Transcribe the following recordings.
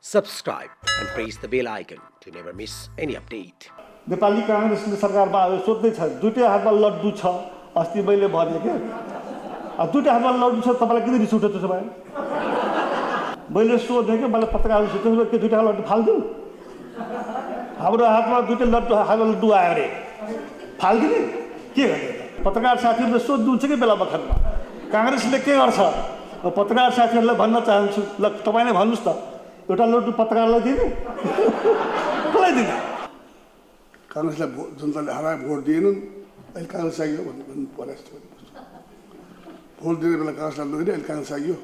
subscribe and press the bell icon to never miss any update. Nepali कांग्रेसले सरकारमा आयो सोध्दैछ दुईटै हातमा लड्डु छ अस्ति मैले भने के दुईटै हातमा लड्डु छ तपाईलाई किन रिस उठ्छ त्यसो भए मैले सोधेँ कि मलाई पत्रकारले सोध्दै के दुईटा लड्डु फाल्दिउ हाम्रो हातमा दुईटै हातमा लड्डु आयो रे फाल्दिने के गर्ने पत्रकार साथीहरूले सोध्नुहुन्छ कि बेला बखतमा कांग्रेसले के गर्छ पत्रकार साथीहरूलाई भन्न चाहन्छु ल तपाईले भन्नुस् त एउटा लड्डु पत्रकारलाई दिने कसलाई दिने कांग्रेसलाई जनताले हराए भोट दिएनन् अहिले कांग्रेस चाहियो भन्नु पर्यो भोट दिने बेला कांग्रेसलाई लगिदियो अहिले कांग्रेस चाहियो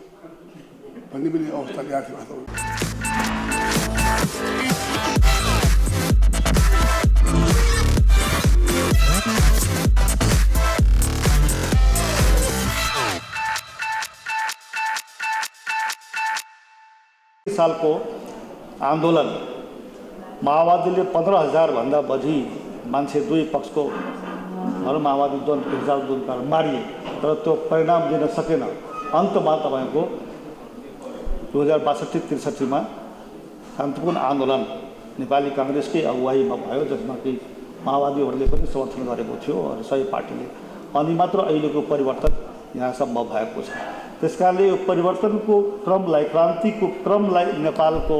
भन्ने पनि अवस्था ल्याएको थियो सालको आन्दोलन माओवादीले 15,000 भन्दा बढी मान्छे दुई पक्षको माओवादी द्वन्द्वका मारिए तर त्यो परिणाम दिन सकेन अन्तमा तपाईको 2062-63 शान्तिपूर्ण आन्दोलन नेपाली कांग्रेसकै अगुवाईमा भयो जसमा कि माओवादीहरूले पनि समर्थन गरेको थियो र सबै पार्टीले अनि मात्र अहिलेको परिवर्तन यहाँसम्म भएको छ त्यसकारणले यो परिवर्तनको क्रमलाई क्रान्तिको क्रमलाई नेपालको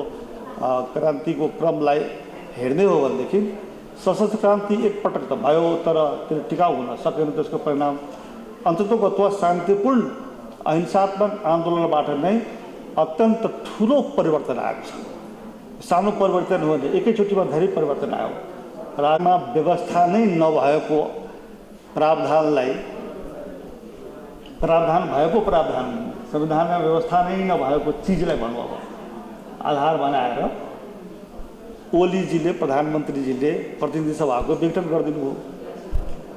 क्रान्तिको क्रमलाई हेर्ने हो भनेदेखि सशस्त्र क्रान्ति एकपटक त भयो तर त्यो टिकाउ हुन सकेन त्यसको परिणाम अन्ततोगत्वा शान्तिपूर्ण अहिंसात्मक आन्दोलनबाट नै अत्यन्त ठुलो परिवर्तन आएको छ सानो परिवर्तन हो भने एकैचोटिमा धेरै परिवर्तन आयो राज्यमा व्यवस्था नै नभएको प्रावधान संविधानमा व्यवस्था नै नभएको चिजलाई भन्नु अब आधार बनाएर ओलीजीले प्रधानमन्त्रीजीले प्रतिनिधि सभाको विघटन गरिदिनु हो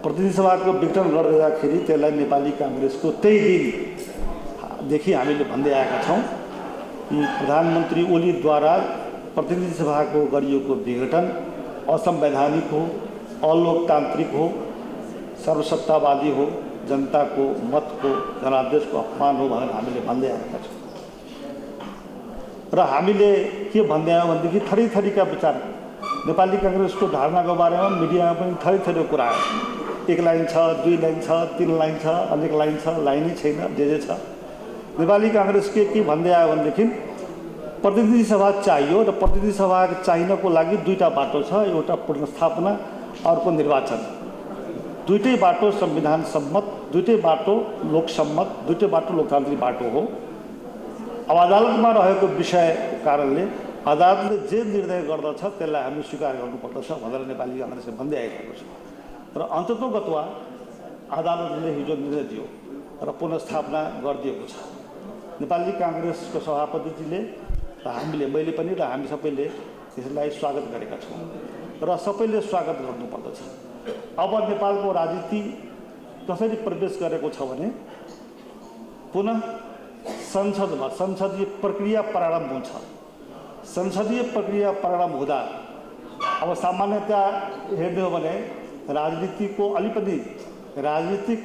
प्रतिनिधि सभाको विघटन गर्दाखेरि त्यसलाई नेपाली कांग्रेसको त्यही दिनदेखि हामीले भन्दै आएका छौँ कि प्रधानमन्त्री ओलीद्वारा प्रतिनिधि सभाको गरिएको विघटन असंवैधानिक हो अलोकतान्त्रिक हो सर्वसत्तावादी हो जनताको मतको जनादेशको अपमान हो भनेर हामीले भन्दै आएका छौँ र हामीले के भन्दै आयौँ भनेदेखि थरी थरीका विचार नेपाली कांग्रेसको धारणाको बारेमा मिडियामा पनि थरी थरीको कुरा आयो एक लाइन छ दुई लाइन छ तीन लाइन छ अनेक लाइन छ लाइनै छैन जे छ नेपाली कांग्रेस के भन्दै आयो भनेदेखि प्रतिनिधि सभा चाहियो र प्रतिनिधि सभा चाहिनको लागि दुईटा बाटो छ एउटा पुनर्स्थापना अर्को निर्वाचन दुईटै बाटो संविधान सम्मत दुईटै बाटो लोकसम्मत दुईटै बाटो लोकतान्त्रिक बाटो हो अब अदालतमा रहेको विषयको कारणले अदालतले जे निर्णय गर्दछ त्यसलाई हामी स्वीकार गर्नुपर्दछ भनेर नेपाली कांग्रेसले भन्दै आइरहेको छ र अन्ततोगत्वा अदालतले हिजो निर्णय दियो र पुनर्स्थापना गरिदिएको छ नेपाली कांग्रेसको सभापतिजीले र हामीले मैले पनि र हामी सबैले त्यसलाई स्वागत गरेका छौँ र सबैले स्वागत गर्नुपर्दछ अब नेपालको राजनीति कसरी प्रवेश गरेको छ भने पुनः संसदमा संसदीय प्रक्रिया प्रारम्भ हुन्छ संसदीय प्रक्रिया प्रारम्भ हुँदा अब सामान्यतया हेर्ने हो भने राजनीतिको अलिकति राजनीतिक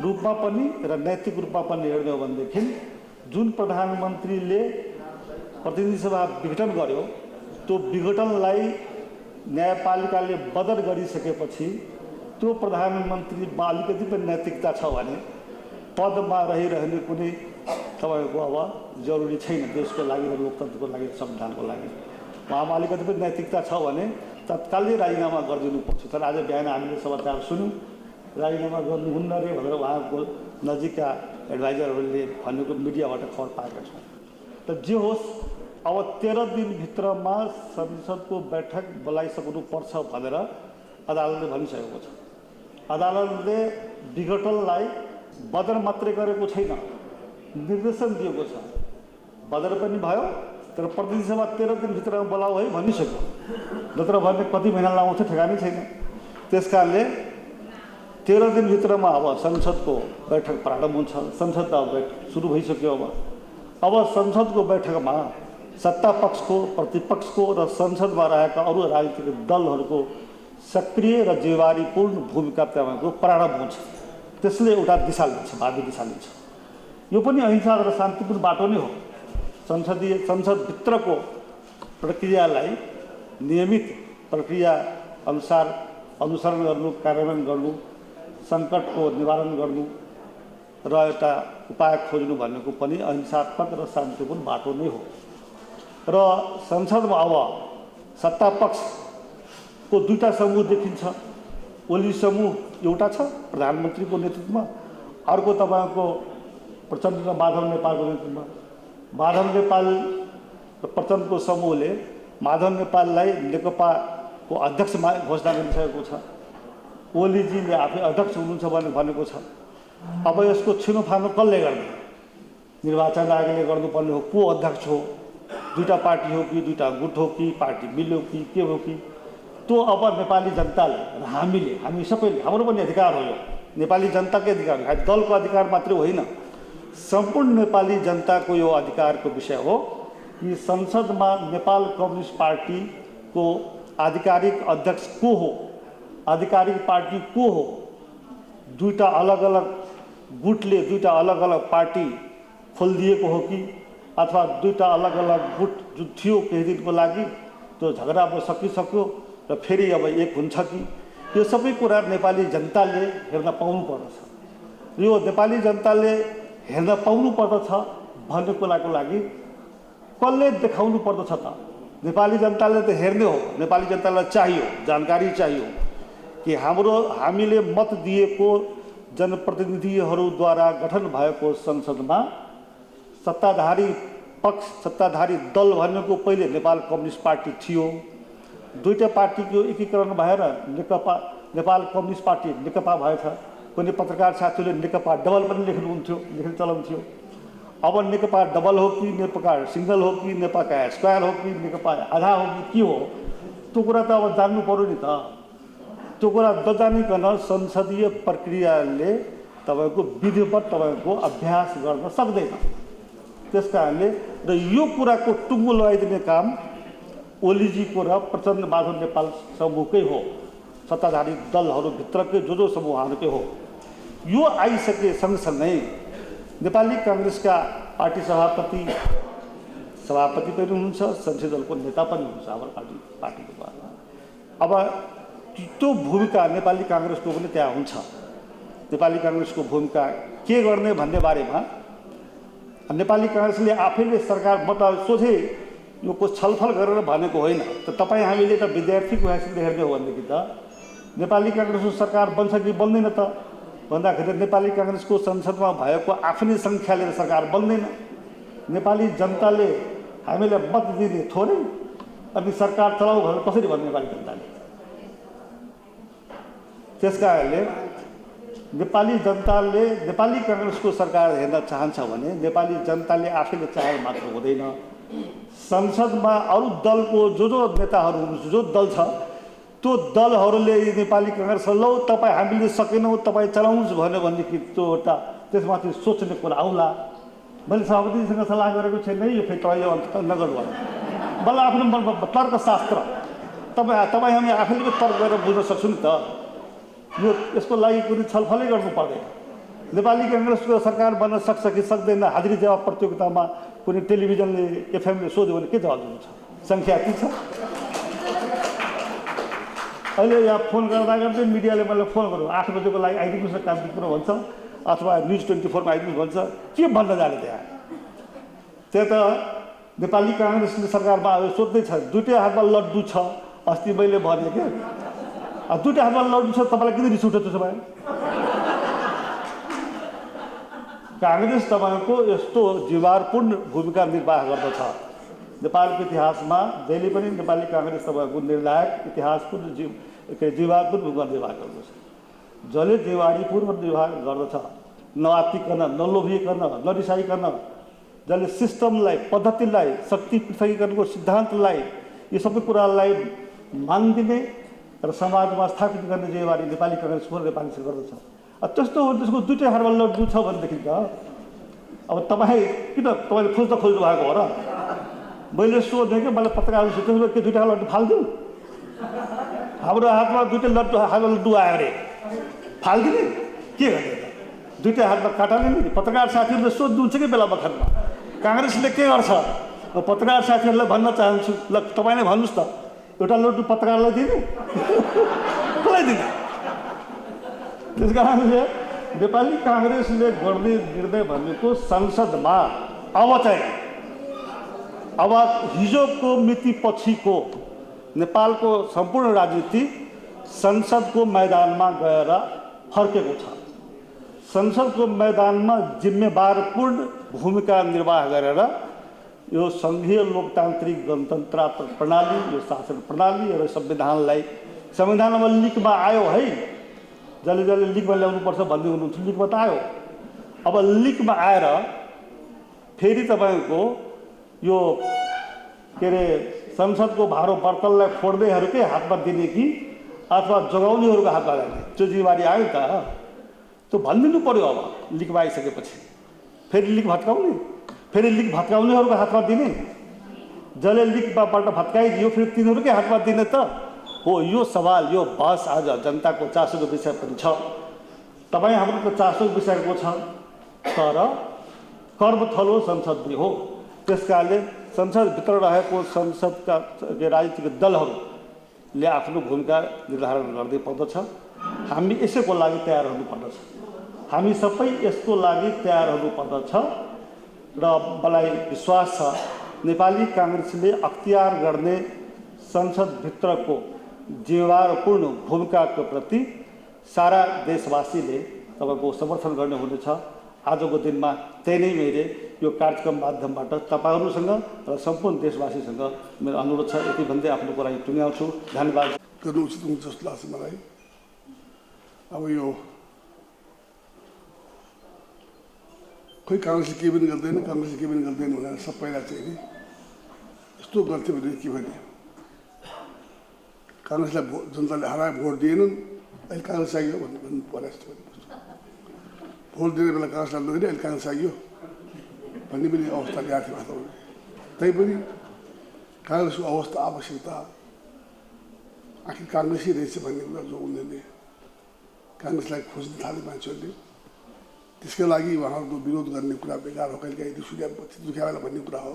रूपमा पनि र नैतिक रूपमा पनि हेर्ने हो भनेदेखि जुन प्रधानमन्त्रीले प्रतिनिधि सभा विघटन गर्यो त्यो विघटनलाई न्यायपालिकाले बदर गरिसकेपछि त्यो प्रधानमन्त्रीमा अलिकति पनि नैतिकता छ भने पदमा रहिरहने कुनै तपाईको अब जरुरी छैन देशको लागि र लोकतन्त्रको लागि संविधानको लागि उहाँमा अलिकति पनि नैतिकता छ भने तत्कालै राजीनामा गरिदिनुपर्छ तर आज बिहान हामीले समाचार सुन्यौँ राजीनामा गर्नुहुन्न रे भनेर उहाँको नजिकका एडभाइजरहरूले भनेको मिडियाबाट खबर पाएका छौँ त जे होस् अब 13 दिनभित्रमा संसदको बैठक बोलाइसक्नुपर्छ भनेर अदालतले भनिसकेको छ अदालतले विघटनलाई बदर मात्रै गरेको छैन निर्देशन दिएको छ बदर पनि भयो तर प्रतिनिधि सभा 13 दिनभित्रमा बोलाऊ है भनिसक्यो नत्र भने कति महिना लाउँछ ठेगानै छैन त्यसकारणले 13 दिनभित्रमा अब संसदको बैठक प्रारम्भ हुन्छ संसद बैठक सुरु भइसक्यो अब संसदको बैठकमा सत्ता पक्षको प्रतिपक्षको र संसदमा रहेका अरू राजनीतिक दलहरूको सक्रिय र जिम्मेवारीपूर्ण भूमिका त्यहाँको प्रारम्भ हुन्छ त्यसले एउटा दिशा लिन्छ भावी दिशा लिन्छ यो पनि अहिंसा र शान्तिपूर्ण बाटो नै हो संसदीय संसदभित्रको प्रक्रियालाई नियमित प्रक्रिया अनुसरण गर्नु, कार्यान्वयन गर्नु, सङ्कटको निवारण गर्नु र एउटा उपाय खोज्नु भनेको पनि अहिंसात्मक र शान्तिपूर्ण बाटो नै हो। र संसदमा अब सत्ता पक्षको दुईटा समूह देखिन्छ। ओली समूह एउटा छ प्रधानमन्त्रीको नेतृत्वमा, अर्को तपाईँको प्रचण्ड र माधव नेपालको नेतृत्वमा। माधव नेपाल र प्रचण्डको समूहले माधव नेपाललाई नेकपाको अध्यक्ष घोषणा गरिसकेको छ। ओलीजीले आफै अध्यक्ष हुनुहुन्छ भनेको छ। अब यसको छिनोफानो कसले गर्ने? निर्वाचन आयोगले गर्नुपर्ने हो। को अध्यक्ष हो? दुईटा पार्टी हो कि दुईटा गुट हो कि पार्टी मिल्यो कि के हो कि? त्यो अब नेपाली जनताले र हामी सबैले, हाम्रो पनि अधिकार हो। यो नेपाली जनताकै अधिकार हो, दलको अधिकार मात्रै होइन, सम्पूर्ण नेपाली जनताको यो अधिकारको विषय हो कि संसदमा नेपाल कम्युनिस्ट पार्टीको आधिकारिक अध्यक्ष को हो, आधिकारिक पार्टी को हो। दुईटा अलग अलग गुटले दुईटा अलग अलग पार्टी खोलिदिएको हो कि अथवा दुईटा अलग अलग गुट जो थियो केही दिनको लागि त्यो झगडा अब सकिसक्यो र फेरि अब एक हुन्छ कि? यो सबै कुरा नेपाली जनताले हेर्न पाउनु पर्दछ। यो नेपाली जनताले हेर्न पाउनु पर्दछ भन्ने कुराको लागि कसले देखाउनु पर्दछ त? नेपाली जनताले त हेर्ने हो। नेपाली जनतालाई चाहियो, जानकारी चाहियो कि हामीले मत दिएको जनप्रतिनिधिहरूद्वारा गठन भएको संसदमा सत्ताधारी पक्ष, सत्ताधारी दल भनेको पहिले नेपाल कम्युनिस्ट पार्टी थियो। दुईटा पार्टीको एकीकरण भएर नेपाल कम्युनिस्ट पार्टी नेकपा भएछ। कुनै पत्रकार साथीले नेकपा डबल पनि लेख्ने चलन थियो। अब नेकपा डबल हो कि नेकपा सिंगल हो कि नेकपा स्क्वायर हो कि नेकपा आधा हो कि के हो? त्यो कुरा त अब जान्नु पर्यो नि त। त्यो कुरा नजानिकन संसदीय प्रक्रियाले तपाईँको विधिवत तपाईँको अभ्यास गर्न सक्दैन। त्यस कारणले र यो कुराको टुङ्गो लगाइदिने काम ओलीजीको र प्रचण्ड माधव नेपाल समूहकै हो। सत्ताधारी दलहरूभित्रकै जो समूहहरूकै हो। यो आइसके सँगसँगै नेपाली काङ्ग्रेसका पार्टी सभापति पनि हुनुहुन्छ, संसदीय दलको नेता पनि हुनुहुन्छ हाम्रो पार्टीको द्वारा। अब त्यो भूमिका नेपाली काङ्ग्रेसको पनि त्यहाँ हुन्छ। नेपाली काङ्ग्रेसको भूमिका के गर्ने भन्ने बारेमा नेपाली काङ्ग्रेसले आफैले सरकार म त सोझै यो छलफल गरेर भनेको होइन त। तपाईँ हामीले त विद्यार्थीको हैसियतले हेर्ने हो भनेदेखि त नेपाली काङ्ग्रेसको सरकार बन्छ कि बन्दैन त भन्दाखेरि नेपाली काङ्ग्रेसको संसदमा भएको आफ्नै सङ्ख्याले सरकार बन्दैन। नेपाली जनताले हामीलाई मत दिने थोरै, अनि सरकार चलाऊ भनेर कसरी भन्ने नेपाली जनताले? त्यस कारणले नेपाली जनताले नेपाली काङ्ग्रेसको सरकार हेर्न चाहन्छ भने नेपाली जनताले आफैले चाहेर मात्र हुँदैन। संसदमा अरू दलको जो नेताहरू हुनुहुन्छ, जो दल छ, त्यो दलहरूले नेपाली काङ्ग्रेसलाई लौ तपाईँ हामीले सकेनौँ तपाईँ चलाउनुहोस् भन्यो भनेदेखि त्यो एउटा त्यसमाथि सोच्ने कुरा आउला। मैले सभापतिसँग सल्लाह गरेको छैन यो फेरि तपाईँ यो नगर्नु भयो। बल्ल आफ्नो मनमा तर्कशास्त्र तपाईँ हामी आफैले तर्क गरेर बुझ्न सक्छौँ नि त। यो यसको लागि कुनै छलफलै गर्नु पर्दैन। नेपाली काङ्ग्रेसको सरकार बन्न सक्छ कि सक्दैन? हाजिरी जवाब प्रतियोगितामा कुनै टेलिभिजनले एफएमले सोध्यो भने के जवाब दिन्छ? सङ्ख्या यति छ। अहिले यहाँ फोन गर्दै मिडियाले मलाई फोन गर्नु 8 बजेको लागि आइदिनुहोस् न काम पुरो भन्छ, अथवा न्युज 24मा आइदिनुहोस् भन्छ। के भन्न जाने त्यहाँ? त्यहाँ त नेपाली काङ्ग्रेसले सरकारमा आयो सोध्दैछ। दुईटै हातमा लड्डु छ। अस्ति मैले भने के दुईटा हातमा लड्डु छ, तपाईँलाई किन रिस उठ्छ? त्यसो भए काङ्ग्रेस तपाईँको यस्तो जीवारपूर्ण भूमिका निर्वाह गर्दछ नेपालको इतिहासमा। जहिले पनि नेपाली काङ्ग्रेस तपाईँको निर्णायक इतिहासपूर्ण जीवारपूर्ण भूमिका निर्वाह गर्दछ। जसले जीवारीपूर्ण निर्वाह गर्दछ, नआत्तिकन, नलोभिकन, नरिसाइकन, जसले सिस्टमलाई, पद्धतिलाई, शक्ति पृथकीकरणको सिद्धान्तलाई, यी सबै कुरालाई मानिदिने र समाजमा स्थापित गर्ने जिम्मेवारी नेपाली काङ्ग्रेसको नेपालीले गर्दछ। त्यस्तो हो, त्यसको दुईटै हातमा लड्डु छ भनेदेखि त अब तपाईँ किन तपाईँले खोज्नु भएको हो र? मैले सोधेँ कि मलाई पत्रकारले सोध्यो के दुईटा लड्डु फालिदिउँ? हाम्रो हातमा दुईटै हातमा लड्डु आयो अरे फालिदिने के गर्ने त? दुईटै हातमा काटाले नि। पत्रकार साथीहरूले सोध्नुहुन्छ कि बेला बखतमा काङ्ग्रेसले के गर्छ पत्रकार साथीहरूलाई भन्न चाहन्छु, ल तपाईँले भन्नुहोस् त, एउटा लड्डु पत्रकारलाई दिने कसलाई दिने? त्यस कारणले नेपाली काङ्ग्रेसले गर्ने निर्णय भनेको संसदमा अब हिजोको मिति पछिको नेपालको सम्पूर्ण राजनीति संसदको मैदानमा गएर फर्केको छ। संसदको मैदानमा जिम्मेवारपूर्ण भूमिका निर्वाह गरेर यो सङ्घीय लोकतान्त्रिक गणतन्त्रात्मक प्रणाली, यो शासन प्रणाली र संविधानमा लिकमा आयो है, जसले जसले लिकमा ल्याउनुपर्छ भन्दै हुनुहुन्छ, लिकमा त आयो। अब लिकमा आएर फेरि तपाईँको यो के अरे संसदको भारो बर्तनलाई फोड्दैहरूकै हातमा दिने कि अथवा जोगाउनेहरूको हातमा जाने, त्यो जिम्मेवारी आयो त। त्यो भनिदिनु पर्यो। अब लिकमा आइसकेपछि फेरि लिक भत्काउनेहरूको हातमा दिने, जसले लिकबाट भत्काइदियो फेरि तिनीहरूकै हातमा दिने त हो। यो सवाल, यो बहस आज जनताको चासोको विषय पनि छ। तपाईँ हाम्रो त चासोको विषयको छ, तर कर्मथलो संसद हो। त्यसकारणले संसदभित्र रहेको संसदका राजनीतिक दलहरूले आफ्नो भूमिका निर्धारण गर्दै पर्दछ। हामी यसैको लागि तयार हुनुपर्दछ। हामी सबै यसको लागि तयार हुनुपर्दछ र मलाई विश्वास छ नेपाली काङ्ग्रेसले अख्तियार गर्ने संसदभित्रको जिम्मेवारपूर्ण भूमिकाको प्रति सारा देशवासीले तपाईँको समर्थन गर्ने हुनेछ। आजको दिनमा त्यही नै मैले यो कार्यक्रम माध्यमबाट तपाईँहरूसँग र सम्पूर्ण देशवासीसँग मेरो अनुरोध छ। यति भन्दै आफ्नो कुरा टुङ्ग्याउँछु। धन्यवाद। गर्नु उचित हुन्छ जस्तो लाग्छ मलाई। अब यो खोइ काङ्ग्रेसले केही पनि गर्दैन भनेर सबैलाई चाहिँ नि यस्तो गर्थ्यो भने के भने काङ्ग्रेसलाई जनताले हराए भोट दिएनन्, अहिले काङ्ग्रेस आइयो भन्नु पर्यो जस्तो भोट दिने बेला काङ्ग्रेसलाई लगेर अहिले काङ्ग्रेस आइयो भन्ने पनि अवस्था ल्याएको थियो वास्तवमा। तैपनि काङ्ग्रेसको अवस्था आवश्यकता आखिर काङ्ग्रेसै रहेछ भन्ने कुरा जो उनीहरूले काङ्ग्रेसलाई खोज्न थाले मान्छेहरूले, त्यसका लागि उहाँहरूको विरोध गर्ने कुरा बेकार हो, कहिलेकाहीँ दुख्याएला भन्ने कुरा हो।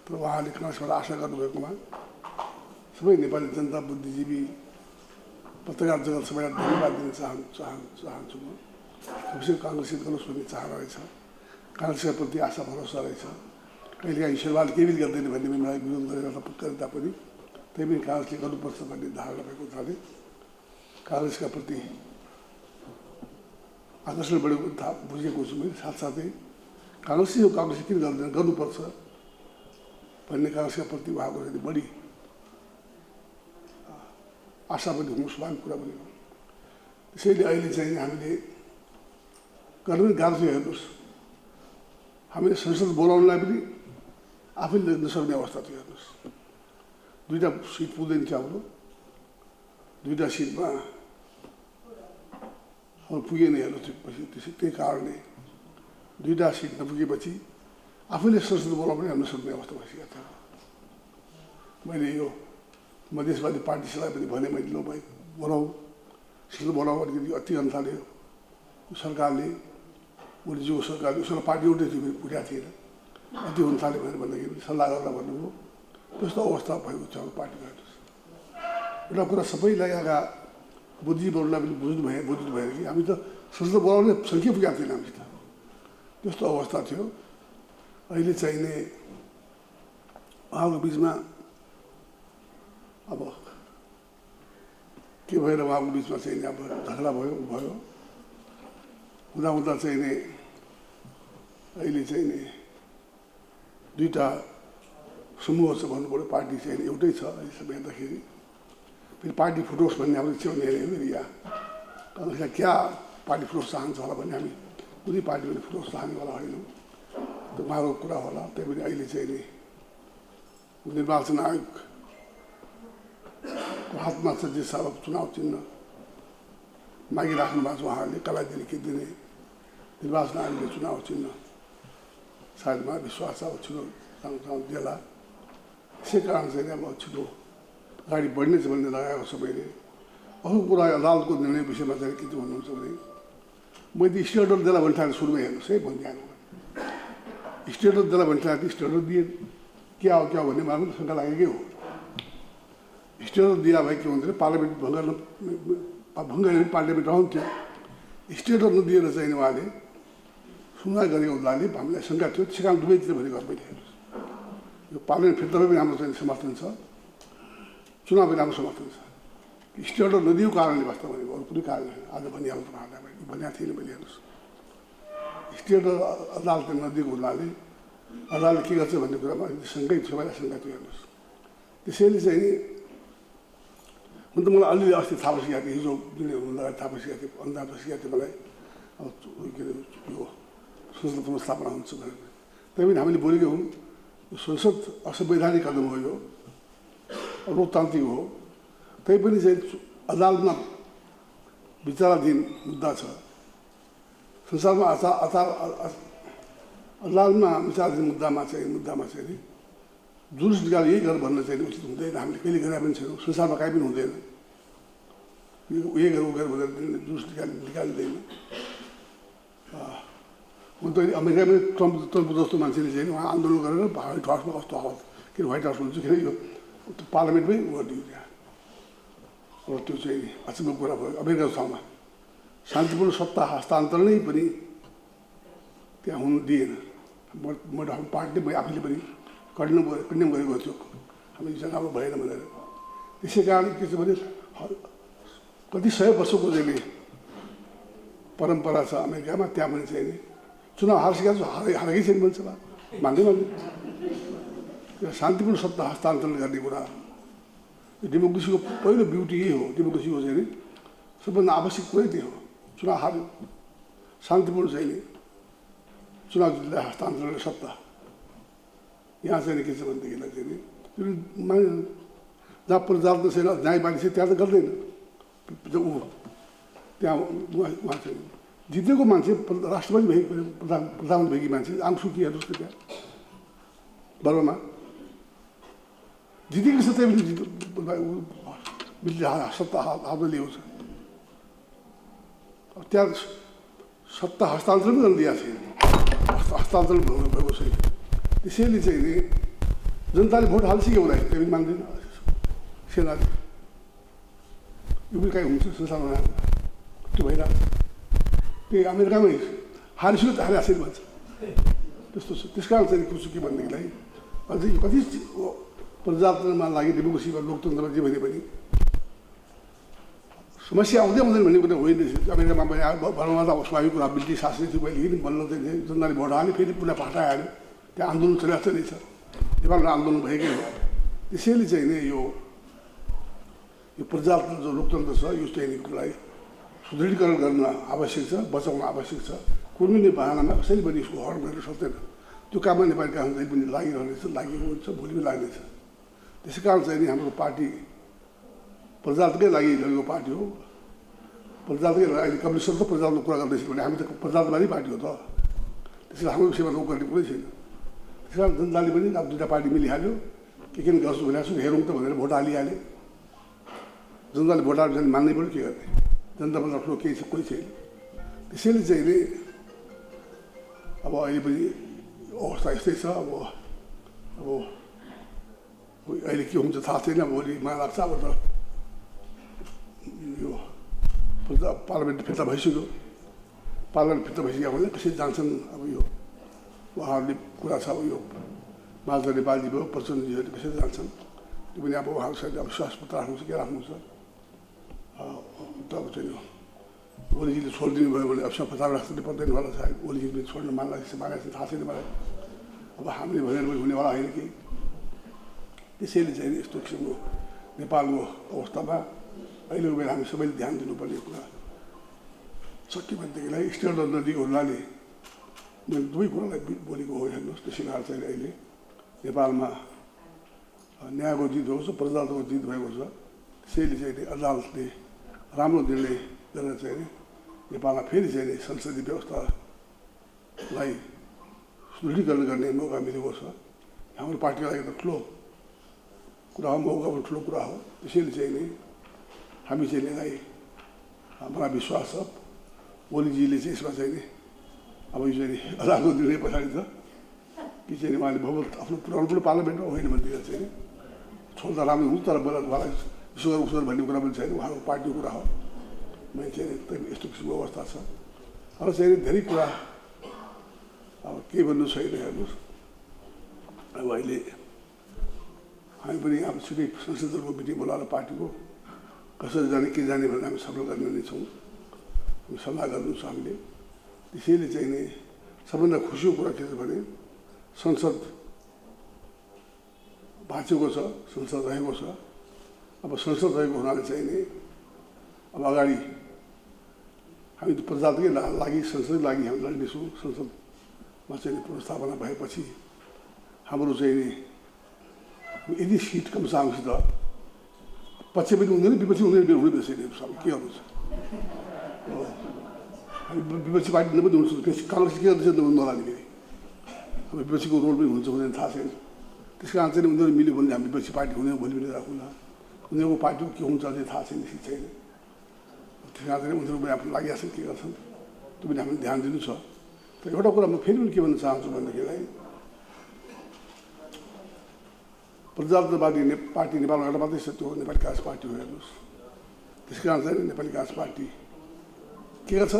तर उहाँहरूले काङ्ग्रेसबाट आशा गर्नुभएकोमा सबै नेपाली जनता, बुद्धिजीवी, पत्रकार जगत सबैलाई धन्यवाद दिन चाहन्छु म। विशेष काङ्ग्रेसले गरोस् भन्ने चाहना रहेछ, काङ्ग्रेसका प्रति आशा भरोसा रहेछ। कहिलेकाहीँ शेरबहादुर केही पनि गर्दैन भन्ने मलाई विरोध गरेर गरेर तापनि त्यही पनि काङ्ग्रेसले गर्नुपर्छ भन्ने धारणा भएको हुनाले काङ्ग्रेसका प्रति आकर्षण बढेको थाहा बुझेको छु मैले। साथसाथै काङ्ग्रेसले किन गर्दैन, गर्नुपर्छ भन्ने काङ्ग्रेसका प्रति उहाँको यदि बढी आशा पनि हुनु स्वाभाविक कुरा पनि हो। त्यसैले अहिले चाहिँ हामीले गर्नु पनि गाह्रो थियो। हेर्नुहोस्, हामीले संसद बोलाउनलाई पनि आफैले नसक्ने अवस्था थियो। हेर्नुहोस्, 2टा सिट पुग्दैन थियो हाम्रो, 2टा सिटमा पुगेन। हेर्नुहोस्, त्यही कारणले 2टा सिट नपुगेपछि आफैले संसद बोलाउन पनि हाम्रो सक्ने अवस्था भइसकेको थियो। मैले यो मधेसवादी पार्टीलाई पनि भने मैले लो भाइ बोलाऊ, संसद बोलाऊ अलिकति अति अन्थाले सरकारले मोदीजीको सरकारले उसको पार्टी एउटै थियो, उठाएको थिएन, अति हुन्थाले भनेर भन्दाखेरि सल्लाह गर्दा भन्नुभयो। त्यस्तो अवस्था भएको छ पार्टीमा। एउटा कुरा सबैलाई यहाँका बुद्धिजीवीहरूलाई पनि बुझ्नु भयो कि हामी त संसद बोलाउने सङ्ख्या पुगेको थिएन हामीसित, त्यस्तो अवस्था थियो। अहिले चाहिने उहाँको बिचमा अब के भएर उहाँको बिचमा चाहिँ अब झगडा भयो हुँदा चाहिँ नि अहिले चाहिँ नि 2टा समूह छ भन्नु पऱ्यो। पार्टी चाहिँ एउटै छ अहिलेसम्म हेर्दाखेरि। फेरि पार्टी फुटोस् भन्ने हाम्रो छेउ हेऱ्यो फेरि यहाँ काङ्ग्रेसलाई क्या पार्टी फुटोस् चाहन्छ होला भन्ने, हामी कुनै पार्टी पनि फुटोस् चाहनेवाला होइनौँ। त्यो उहाँको कुरा होला। त्यही पनि अहिले चाहिँ नि निर्वाचन आयोगको हातमा छ जे साल चुनाव चिन्ह मागिराख्नु भएको छ उहाँहरूले, कसलाई दिने के दिने। निर्वाचन आयोगले चुनाव चिन्ह सायद मलाई विश्वास छ अब छिटो देला। त्यसै कारण चाहिँ अब छिटो अगाडि बढ्ने छ भन्ने लगाएको छ मैले। अर्को कुरा अदालतको निर्णय विषयमा चाहिँ के चाहिँ भन्नुहुन्छ भने मैले स्टेटहरू देला भन्ने सुरुमै हेर्नुहोस् है भनिदिहाल्नु। स्टेटहरू देला भन्ने स्टेटहरू दिए क्या हो भन्ने मलाई पनि शङ्का लागेकै हो। स्टे अफ दिया भए के हुन्थ्यो, पार्लियामेन्ट भङ्ग गर्ने पार्लियामेन्ट रहन्थ्यो। स्टे अफ नदिएर चाहिँ उहाँले सुनवाई गरेको हुँदाले हामीलाई शङ्का थियो। त्यसै कारण दुवैतिर भनेको मैले यो पार्लियामेन्ट फिर्ता पनि हाम्रो चाहिँ समर्थन छ, चुनाव पनि राम्रो समर्थन छ। स्टे अफ नदिएको कारणले वास्तव भनेको अरू कुनै कारण होइन। आज भनिहाल्नु तपाईँहरूलाई भनेको थिएन मैले। हेर्नुहोस्, स्टे अफ अदालतले नदिएको हुनाले अदालतले के गर्छ भन्ने कुरामा शङ्कै थियो, मलाई शङ्का थियो। हेर्नुहोस्, त्यसैले चाहिँ हुन त मलाई अलिअलि अस्ति थाहा भइसकेको थियो, हिजो जुन हुनु अगाडि थाहा भइसकेको थियो, अन्दाज भइसकेको थियो मलाई अब के अरे यो संसद पुनर्स्थापना हुन्छ भनेर। तैपनि हामीले बोलेको हौँ यो संसद असंवैधानिक कदम हो, यो लोकतान्त्रिक हो। तैपनि चाहिँ अदालतमा विचाराधीन मुद्दा छ। संसारमा अदालतमा विचाराधीन मुद्दामा चाहिँ जुलुस निकाल्नु यही गर भन्न चाहिँ उचित हुँदैन। हामीले कहिले गरेका पनि छैनौँ, संसारमा काहीँ पनि हुँदैन। यही गर भनेर जुलुस निकालिँदैन। हुन त अमेरिकामै ट्रम्प जस्तो मान्छेले चाहिँ उहाँ आन्दोलन गरेर व्हाइट हाउसमा कस्तो हालत, किन व्हाइट हाउस हुन्छ, किन यो पार्लियामेन्टमै गरिदियो त्यहाँ। अब त्यो चाहिँ अचम्मको कुरा भयो। अमेरिकाको ठाउँमा शान्तिपूर्ण सत्ता हस्तान्तरणै पनि त्यहाँ हुनु दिएन। मैले आफ्नो पार्टीले मैले आफैले पनि कन्डेम गरेको थियो, हामी जग्गामा भएन भनेर। त्यसै कारण के छ भने कति 100 वर्षको चाहिँ परम्परा छ अमेरिकामा। त्यहाँ पनि चाहिँ चुनाव हारिसकेको छ, हारेकै छैन भन्छ मान्दैन। शान्तिपूर्ण सत्ता हस्तान्तरण गर्ने कुरा डेमोक्रेसीको पहिलो ब्युटी यही हो। डेमोक्रेसीको चाहिँ सबभन्दा आवश्यक कुरै त्यही हो। चुनाव हार्यो, शान्तिपूर्ण चाहिँ चुनाव जिल्ला हस्तान्तरण सत्ता। यहाँ चाहिँ के छ भनेदेखिलाई चाहिँ जहाँ प्रजातन्त्र छैन, न्यायपालिका छ, त्यहाँ त गर्दैन। त्यहाँ उहाँ चाहिँ जितेको मान्छे राष्ट्रपति भए, प्रधानमन्त्री भएकी मान्छे आमसु के हेर्नुहोस् त त्यहाँ बर्मामा जितेको छ। त्यही सत्ता हातमा ल्याउँछ। त्यहाँ सत्ता हस्तान्तरण पनि गर्न दिएको छैन, हस्तान्तरण भएको छैन। त्यसैले चाहिँ नि जनताले भोट हालिसक्यो होला, त्यही पनि मान्दैन सेनाले। यो पनि कहीँ हुन्छ संसारमा, त्यो भइरहेको छ। त्यही अमेरिकामै हारिसक्यो त हारेको छैन भन्छ, त्यस्तो छ। त्यस कारण चाहिँ कुछु के भनेदेखिलाई अझै कति प्रजातन्त्रमा लागि डेमोक्रेसीमा लोकतन्त्रमा जे भने पनि समस्या आउँदै आउँदैन भन्ने कुरा होइन। अमेरिकामा पनि भनौँ त अब स्वाभाविक कुरा ब्रिटिस शासनले थियो पहिलेदेखि बल्ल चाहिँ जनताले भोट हाल्यो, फेरि पुनः हटाइहाल्यो। त्यहाँ आन्दोलन चलिरहेको नै छ, नेपालमा आन्दोलन भएकै हो। त्यसैले चाहिँ नि यो प्रजातन्त्र जो लोकतन्त्र छ यो चाहिँ कुरालाई सुदृढीकरण गर्न आवश्यक छ, बचाउन आवश्यक छ। कुनै बहानामा कसैले पनि यसको हर गर्न सक्दैन। त्यो काममा नेपाली काङ्ग्रेस पनि लागिरहनेछ, लागेको हुन्छ, भोलि पनि लाग्नेछ। त्यसै कारण चाहिँ नि हाम्रो पार्टी प्रजातन्त्रकै लागि लगेको पार्टी हो। प्रजातन्त्रकै अहिले कम्युनिस्ट त प्रजातन्त्रको कुरा गर्दैछ भने हामी त प्रजातन्त्रवादी पार्टी हो त। त्यसैले हाम्रो विषयमा रोक गर्ने कुरै छैन। त्यस कारण जनताले पनि अब दुईवटा पार्टी मिलिहाल्यो, के गर्छु भनेको छु हेरौँ त भनेर भोट हालिहाल्यो। जनताले भोट हाल्यो भने मान्नै पऱ्यो, के गर्ने। जनताभन्दा ठुलो केही छ कोही छैन। त्यसैले चाहिँ नि अब अहिले पनि अवस्था यस्तै छ। अब अहिले के हुन्छ थाहा छैन। भोलि मलाई लाग्छ अब त यो पार्लियामेन्ट फिर्ता भइसक्यो। पार्लियामेन्ट फिर्ता भइसक्यो भने कसरी जान्छन् अब यो उहाँहरूले कुरा छ। अब यो माझा नेपालजी भयो, प्रचण्डजीहरूले कसरी जान्छन् त्यो पनि अब उहाँहरू सायद अब विश्वास राख्नुहुन्छ के राख्नुहुन्छ। अब चाहिँ ओलीजीले छोडिदिनु भयो भने अब पचास राख्नु पर्दैन होला सायद। ओलीजी पनि छोड्न मानेको चाहिँ थाहा छैन मलाई। अब हामीले भनेर पनि हुनेवाला होइन कि। त्यसैले चाहिँ यस्तो किसिमको नेपालको अवस्थामा अहिलेको बेला हामी सबैले ध्यान दिनुपर्ने कुरा सक्यो भनेदेखिलाई स्टेट नदीको हुनाले मैले दुवै कुरालाई बोलेको हो। हेर्नुहोस्, त्यसै कारण चाहिँ अहिले नेपालमा न्यायको जित भएको छ, प्रजातन्त्रको जित भएको छ। त्यसैले चाहिँ अदालतले राम्रो निर्णय गरेर चाहिँ नेपालमा फेरि चाहिँ संसदीय व्यवस्थालाई सुदृढीकरण गर्ने मौका मिलेको छ। हाम्रो पार्टीको लागि त ठुलो कुरा हो, मौका पनि ठुलो कुरा हो। त्यसैले चाहिँ नि हामी चाहिँ यसलाई मलाई विश्वास छ ओलीजीले चाहिँ यसमा चाहिँ नि अब यो चाहिँ अदालतको निर्णय पछाडि त कि चाहिँ उहाँले भवन आफ्नो पुऱ्याउनु पनि पार्लियामेन्ट होइन भनेर चाहिँ छोड्दा राम्रो हुन्छ तर उहाँलाई यसो गर उसो भन्ने कुरा पनि छैन उहाँको पार्टीको कुरा हो मैले चाहिँ एकदम यस्तो किसिमको अवस्था छ अब चाहिँ धेरै कुरा अब के भन्नु छैन हेर्नुहोस् अब अहिले हामी पनि अब छिटै संसद दलको मिटिङ बोलाएर पार्टीको कसरी जाने के जाने भनेर हामी सफल गर्ने नै छौँ हामी सल्लाह गर्नु छ हामीले त्यसैले चाहिँ नि सबभन्दा खुसीको कुरा के छ भने संसद बाँचेको छ संसद रहेको छ अब संसद रहेको हुनाले चाहिँ नि अब अगाडि हामी त प्रजातकै लागि संसदकै लागि हामी लड्नेछौँ संसदमा चाहिँ पुनर्स्थापना भएपछि हाम्रो चाहिँ नि यदि सिट कम चाहन्छ त पछि पनि हुँदैन विपक्षी हुँदैन हुँदै बेसैले सब के गर्नु छ हामी विपक्षी पार्टी पनि हुन्छ काङ्ग्रेस के गर्दैछ नलाने फेरि अब विपक्षीको रोल पनि हुन्छ हुँदैन थाहा छैन त्यस कारण चाहिँ उनीहरू मिल्यो भने हामी विपक्षी पार्टी हुँदैन भोलि पनि राखौँला उनीहरूको पार्टीको के हुन्छ अझै थाहा छैन ठिक छैन त्यस कारण चाहिँ उनीहरू पनि आफ्नो लागिरहेको छ के गर्छन् त्यो पनि हामीले ध्यान दिनु छ तर एउटा कुरा म फेरि पनि के भन्न चाहन्छु भन्दाखेरि प्रजातन्त्रवादी पार्टी नेपालमा एउटा मात्रै छ त्यो नेपाली काङ्ग्रेस पार्टी हो हेर्नुहोस् त्यस कारण चाहिँ नेपाली काङ्ग्रेस पार्टी के गर्छ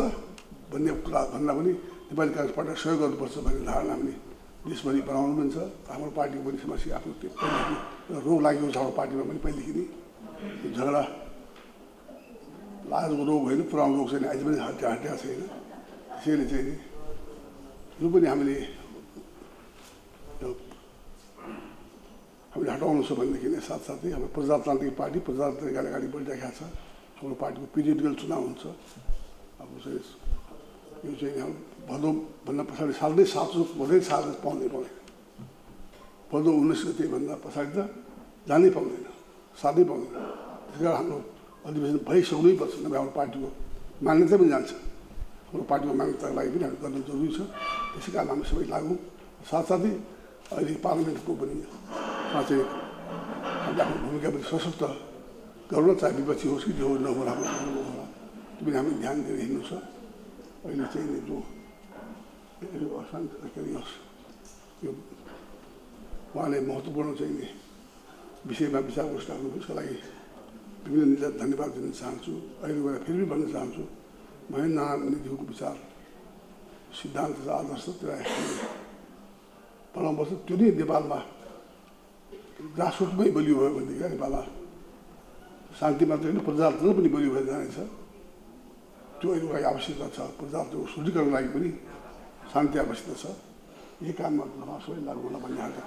भन्ने कुरा भन्दा पनि नेपाली काङ्ग्रेस पार्टीलाई सहयोग गर्नुपर्छ भन्ने धारणा पनि देशभरि बनाउनु पनि छ हाम्रो पार्टीको पनि समस्या आफ्नो पहिलेदेखि रोग लागेको छ हाम्रो पार्टीमा पनि पहिलेदेखि नै झगडा लागेको रोग होइन पुरानो रोग छैन अहिले पनि हटेको छैन त्यसैले चाहिँ नि यो पनि हामीले हटाउनु छ भनेदेखि नै साथसाथै हाम्रो प्रजातान्त्रिक पार्टी प्रजातान्त्रिक अगाडि बढिरहेको छ हाम्रो पार्टीको पिरियडिकल चुनाव हुन्छ अब चाहिँ यो चाहिँ अब भदौभन्दा पछाडि साल्दै सात हुँदै साल पाउँदै पाउँदैन भदौ 19 गतेभन्दा पछाडि त जानै पाउँदैन साधै पाउँदैन त्यस कारण हाम्रो अधिवेशन भइसक्नै पर्छ नभए हाम्रो पार्टीको मान्यता पनि जान्छ हाम्रो पार्टीको मान्यताको लागि पनि हामी गर्नु जरुरी छ त्यसै कारण हामी सबै लागु साथसाथै अहिले पार्लियामेन्टको पनि चाहिँ हामीले आफ्नो भूमिका पनि सशक्त गरौँ चाहे विपक्षी होस् कि जो नहोला होला त्यो पनि हामीले ध्यान दिएर हिँड्नु छ अहिले चाहिँ जो अशान्त के अरे यो उहाँले महत्त्वपूर्ण चाहिँ विषयमा विचार गोष्ठी राख्नु त्यसको लागि विभिन्न धन्यवाद दिन चाहन्छु अहिले गएर फेरि पनि भन्न चाहन्छु महेन्द्र नारायण निधिको विचार सिद्धान्त र आदर्श त्यसलाई पढाउनुपर्छ त्यो नै नेपालमा ग्रासरुटमै बलियो भयो भनेदेखि नेपालमा शान्ति मात्रै होइन प्रजातन्त्र पनि बलियो भएर जानेछ त्यो अहिलेको लागि आवश्यकता छ प्रजातन्त्रको शुद्धिकरणको लागि पनि शान्ति आवश्यकता छ यही काममा सबै लागु होला भन्ने हार्दिक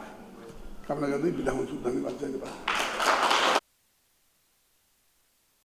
कामना गर्दै बिदा हुन्छु धन्यवाद जय नेपाल